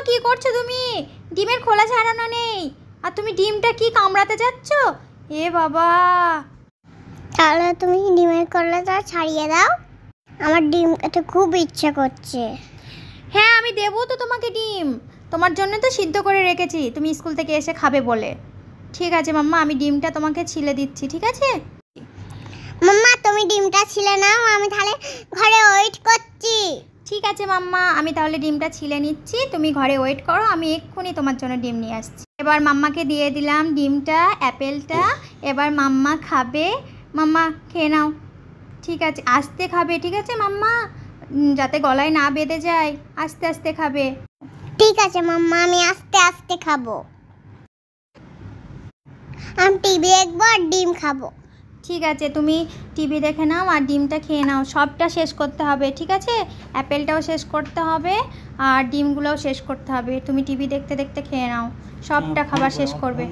কি করছো তুমি? ডিমের খোলা ছাড়ানো নেই, আর তুমি ডিমটা কি কামড়াতে যাচ্ছ? এ বাবা, তাহলে তুমি ডিমের খোলাটা ছাড়িয়ে দাও, আমার ডিম খেতে খুব ইচ্ছা করছে। হ্যাঁ আমি দেবো তো তোমাকে ডিম, তোমার জন্য তো সিদ্ধ করে রেখেছি, তুমি স্কুল থেকে এসে খাবে বলে। ঠিক আছে মাম্মা, আমি ডিমটা তোমাকে ছিলে দিচ্ছি, ঠিক আছে? মাম্মা তুমি ডিমটা ছিলে নাও, আমি তাহলে ঘরে ওয়েট করছি। ঠিক আছে মাম্মা, আমি তাহলে ডিমটা ছিলে নিচ্ছি, তুমি ঘরে ওয়েট করো, আমি এক্ষুনি তোমার জন্য ডিম নিয়ে আসছি। এবার মাম্মাকে দিয়ে দিলাম ডিমটা, অ্যাপেলটা। এবার মাম্মা খাবে। মাম্মা খেয়ে নাও। ঠিক আছে, আস্তে খাবে, ঠিক আছে মাম্মা, যাতে গলায় না বেঁধে যায়, আস্তে আস্তে খাবে। ঠিক আছে মাম্মা, আমি আস্তে আস্তে খাবো। আমি টিভি দেখবো আর ডিম খাবো। ঠিক আছে, তুমি টিভি দেখে নাও আর ডিমটা খেয়ে নাও, সবটা শেষ করতে হবে, ঠিক আছে? অ্যাপেলটাও শেষ করতে হবে আর ডিমগুলোও শেষ করতে হবে। তুমি টিভি দেখতে দেখতে খেয়ে নাও, সবটা খাবার শেষ করবে।